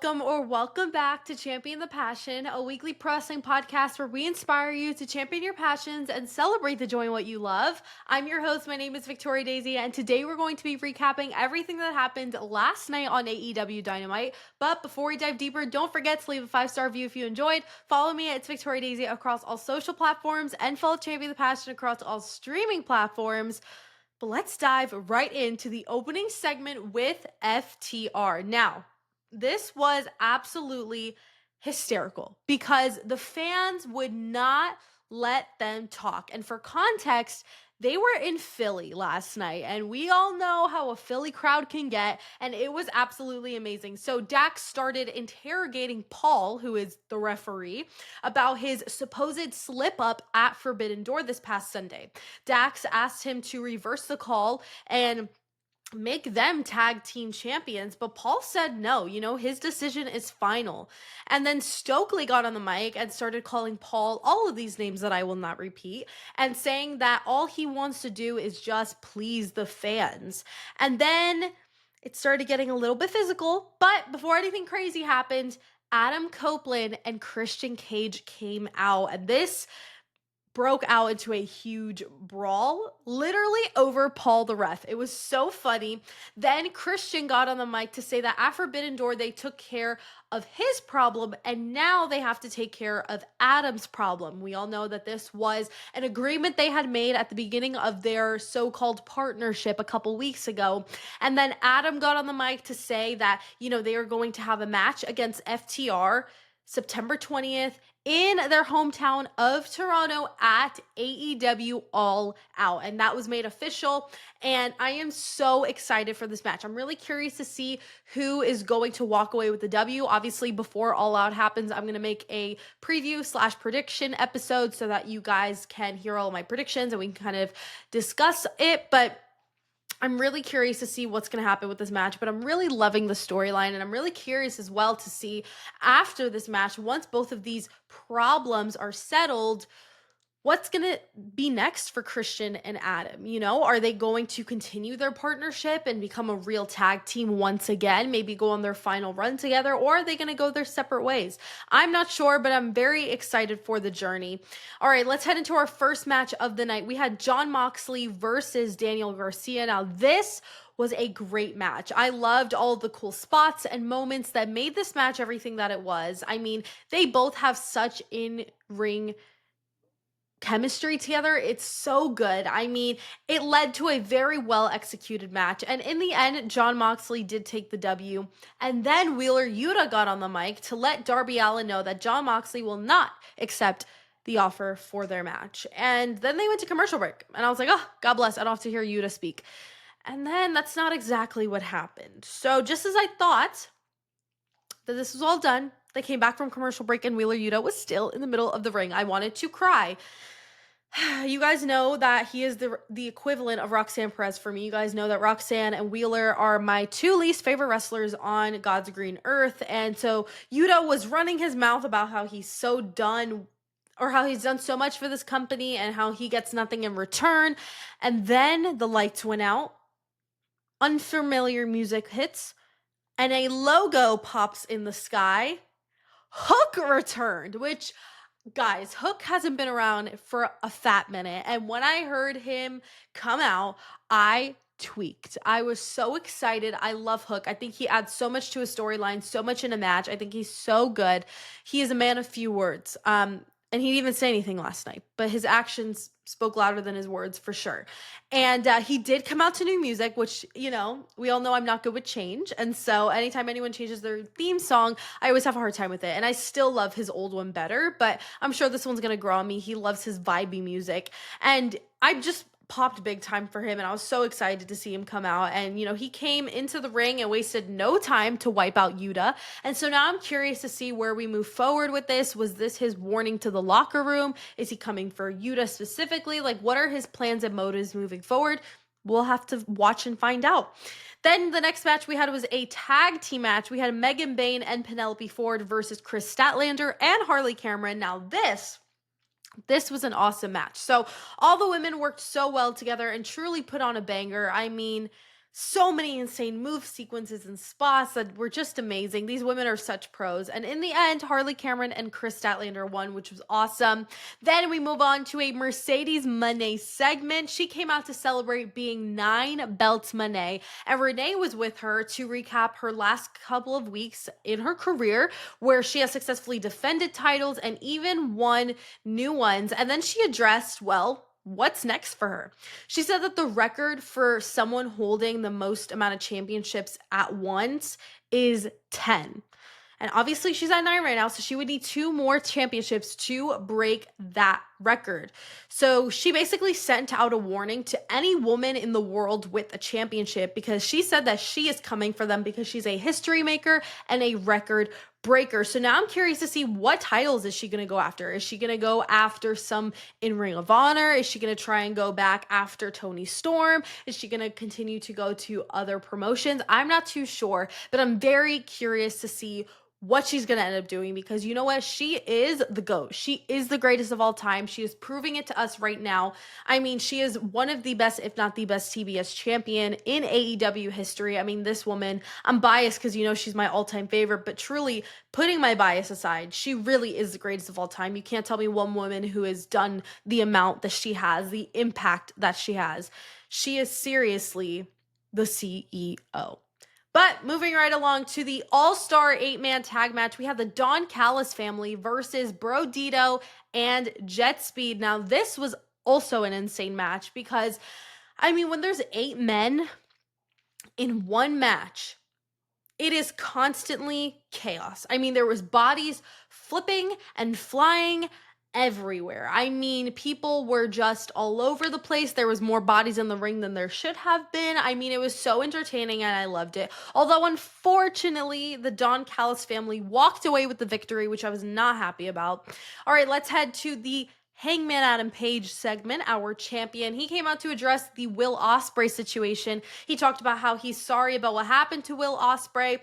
welcome back to Champion the Passion, a weekly pro wrestling podcast where we inspire you to champion your passions and celebrate the joy in what you love. I'm your host. My name is Victoria Daisy, and today we're going to be recapping everything that happened last night on AEW Dynamite. But before we dive deeper, don't forget to leave a 5-star review if you enjoyed. Follow me at It's Victoria Daisy across all social platforms and follow Champion the Passion across all streaming platforms. But let's dive right into the opening segment with FTR. Now, this was absolutely hysterical because the fans would not let them talk. And for context, they were in Philly last night, and we all know how a Philly crowd can get, and it was absolutely amazing. So Dax started interrogating Paul, who is the referee, about his supposed slip up at Forbidden Door this past Sunday. Dax asked him to reverse the call and make them tag team champions, but Paul said no. His decision is final. And then Stokely got on the mic and started calling Paul all of these names that I will not repeat, and saying that all he wants to do is just please the fans. And then it started getting a little bit physical, but before anything crazy happened, Adam Copeland and Christian Cage came out, and this broke out into a huge brawl, literally over Paul the ref. It was so funny. Then Christian got on the mic to say that at Forbidden Door, they took care of his problem, and now they have to take care of Adam's problem. We all know that this was an agreement they had made at the beginning of their so-called partnership a couple weeks ago. And then Adam got on the mic to say that, they are going to have a match against FTR September 20th in their hometown of Toronto at AEW All Out. And that was made official. And I am so excited for this match. I'm really curious to see who is going to walk away with the W. Obviously, before All Out happens, I'm going to make a preview/prediction episode so that you guys can hear all of my predictions and we can kind of discuss it. But I'm really curious to see what's going to happen with this match, but I'm really loving the storyline, and I'm really curious as well to see after this match, once both of these problems are settled, what's going to be next for Christian and Adam. Are they going to continue their partnership and become a real tag team once again, maybe go on their final run together, or are they going to go their separate ways? I'm not sure, but I'm very excited for the journey. All right, let's head into our first match of the night. We had Jon Moxley versus Daniel Garcia. Now, this was a great match. I loved all the cool spots and moments that made this match everything that it was. I mean, they both have such in-ring chemistry together. It's so good. I mean, it led to a very well executed match. And in the end, Jon Moxley did take the W. And then Wheeler Yuta got on the mic to let Darby Allin know that Jon Moxley will not accept the offer for their match. And then they went to commercial break. And I was like, oh, God bless. I don't have to hear Yuta speak. And then that's not exactly what happened. So just as I thought that this was all done, they came back from commercial break and Wheeler Yuta was still in the middle of the ring. I wanted to cry. You guys know that he is the equivalent of Roxanne Perez for me. You guys know that Roxanne and Wheeler are my two least favorite wrestlers on God's green earth. And so Yuta was running his mouth about how he's so done, or how he's done so much for this company and how he gets nothing in return. And then the lights went out, unfamiliar music hits, and a logo pops in the sky. Hook returned, which, guys, Hook hasn't been around for a fat minute. And when I heard him come out, I tweaked. I was so excited. I love Hook. I think he adds so much to a storyline, so much in a match. I think he's so good. He is a man of few words. And he didn't even say anything last night, but his actions spoke louder than his words for sure. And he did come out to new music, which, we all know I'm not good with change. And so anytime anyone changes their theme song, I always have a hard time with it. And I still love his old one better, but I'm sure this one's going to grow on me. He loves his vibey music. And I just popped big time for him, and I was so excited to see him come out. And he came into the ring and wasted no time to wipe out Yuta. And so now I'm curious to see where we move forward with this. Was this his warning to the locker room? Is he coming for Yuta specifically? Like, what are his plans and motives moving forward? We'll have to watch and find out. Then the next match we had was a tag team match. We had Megan Bayne and Penelope Ford versus Chris Statlander and Harley Cameron. Now this was an awesome match. So all the women worked so well together and truly put on a banger. I mean, So many insane move sequences and spots that were just amazing. These women are such pros. And in the end, Harley Cameron and Chris Statlander won, which was awesome. Then we move on to a Mercedes Moné segment. She came out to celebrate being 9 belts Moné, and Renee was with her to recap her last couple of weeks in her career, where she has successfully defended titles and even won new ones. And then she addressed, well, what's next for her. She said that the record for someone holding the most amount of championships at once is 10. And obviously, she's at 9 right now, so she would need 2 more championships to break that record. So she basically sent out a warning to any woman in the world with a championship, because she said that she is coming for them because she's a history maker and a record breaker. So now I'm curious to see, what titles is she going to go after? Is she going to go after some in Ring of Honor? Is she going to try and go back after Toni Storm? Is she going to continue to go to other promotions? I'm not too sure, but I'm very curious to see what she's going to end up doing, because you know what? She is the GOAT. She is the greatest of all time. She is proving it to us right now. I mean, she is one of the best, if not the best, TBS champion in AEW history. I mean, this woman, I'm biased because, you know, she's my all-time favorite, but truly, putting my bias aside, she really is the greatest of all time. You can't tell me one woman who has done the amount that she has, the impact that she has. She is seriously the CEO. But moving right along to the all-star 8-man tag match, we have the Don Callis family versus Bro Dito and Jet Speed. Now, this was also an insane match because, I mean, when there's 8 men in one match, it is constantly chaos. I mean, there was bodies flipping and flying everywhere. I mean, people were just all over the place. There was more bodies in the ring than there should have been. I mean, it was so entertaining and I loved it. Although, unfortunately, the Don Callis family walked away with the victory, which I was not happy about. All right, let's head to the Hangman Adam Page segment, our champion. He came out to address the Will Ospreay situation. He talked about how he's sorry about what happened to Will Ospreay,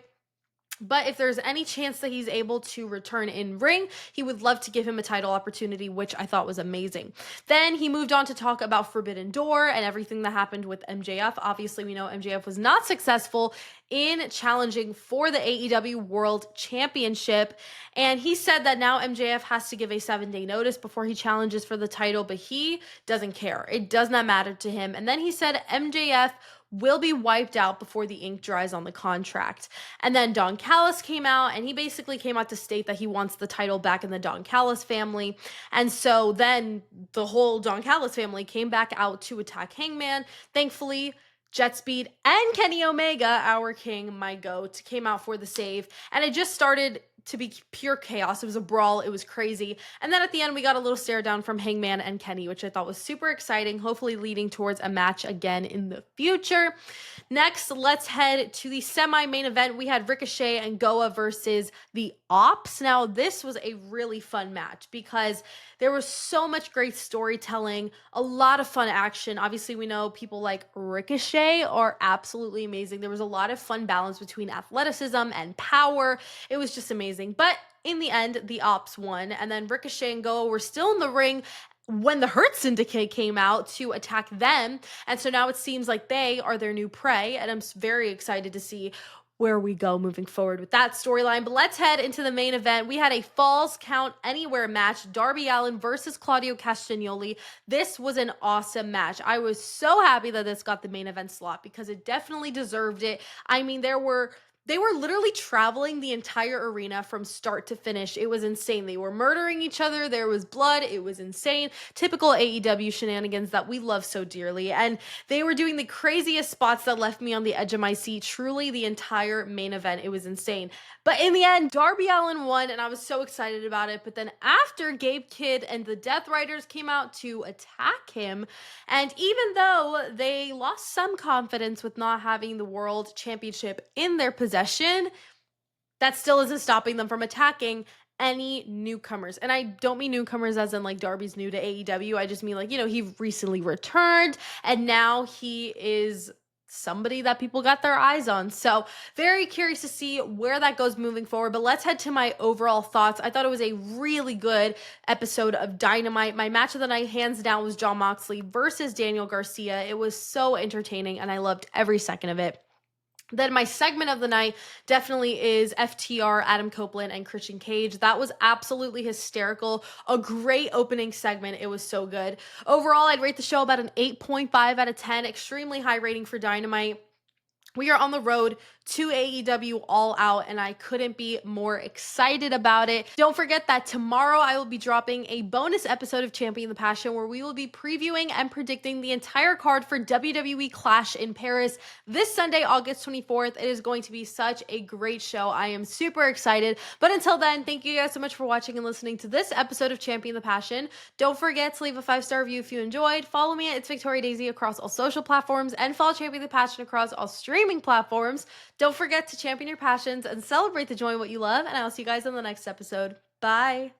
but if there's any chance that he's able to return in ring, he would love to give him a title opportunity, which I thought was amazing. Then he moved on to talk about Forbidden Door and everything that happened with MJF. Obviously, we know MJF was not successful in challenging for the AEW World Championship. And he said that now MJF has to give a 7-day notice before he challenges for the title, but he doesn't care. It does not matter to him. And then he said MJF will be wiped out before the ink dries on the contract. And then Don Callis came out, and he basically came out to state that he wants the title back in the Don Callis family. And so then the whole Don Callis family came back out to attack Hangman. Thankfully, Jet Speed and Kenny Omega, our king, my goat, came out for the save. And it just started to be pure chaos. It was a brawl. It was crazy. And then at the end, we got a little stare down from Hangman and Kenny, which I thought was super exciting, hopefully leading towards a match again in the future. Next, let's head to the semi-main event. We had Ricochet and Goa versus the Ops. Now, this was a really fun match because there was so much great storytelling, a lot of fun action. Obviously, we know people like Ricochet are absolutely amazing. There was a lot of fun balance between athleticism and power. It was just amazing. But in the end, the Ops won, and then Ricochet and Goa were still in the ring when the Hurt Syndicate came out to attack them. And so now it seems like they are their new prey, and I'm very excited to see where we go moving forward with that storyline. But let's head into the main event. We had a Falls Count Anywhere match, Darby Allin versus Claudio Castagnoli. This was an awesome match. I was so happy that this got the main event slot because it definitely deserved it. I mean, they were literally traveling the entire arena from start to finish. It was insane. They were murdering each other. There was blood. It was insane. Typical AEW shenanigans that we love so dearly. And they were doing the craziest spots that left me on the edge of my seat. Truly, the entire main event. It was insane. But in the end, Darby Allin won, and I was so excited about it. But then after, Gabe Kidd and the Death Riders came out to attack him. And even though they lost some confidence with not having the World Championship in their possession, that still isn't stopping them from attacking any newcomers. And I don't mean newcomers as in like Darby's new to AEW. I just mean like, you know, he recently returned and now he is somebody that people got their eyes on. So, very curious to see where that goes moving forward. But let's head to my overall thoughts. I thought it was a really good episode of Dynamite. My match of the night, hands down, was Jon Moxley versus Daniel Garcia. It was so entertaining, and I loved every second of it. Then my segment of the night definitely is FTR, Adam Copeland, and Christian Cage. That was absolutely hysterical. A great opening segment. It was so good. Overall, I'd rate the show about an 8.5 out of 10. Extremely high rating for Dynamite. We are on the road to AEW All Out, and I couldn't be more excited about it. Don't forget that tomorrow I will be dropping a bonus episode of Champion the Passion where we will be previewing and predicting the entire card for WWE Clash in Paris this Sunday, August 24th. It is going to be such a great show. I am super excited. But until then, thank you guys so much for watching and listening to this episode of Champion the Passion. Don't forget to leave a 5-star review if you enjoyed. Follow me at It's Victoria Daisy across all social platforms, and follow Champion the Passion across all streaming platforms. Don't forget to champion your passions and celebrate the joy in what you love, and I'll see you guys in the next episode. Bye.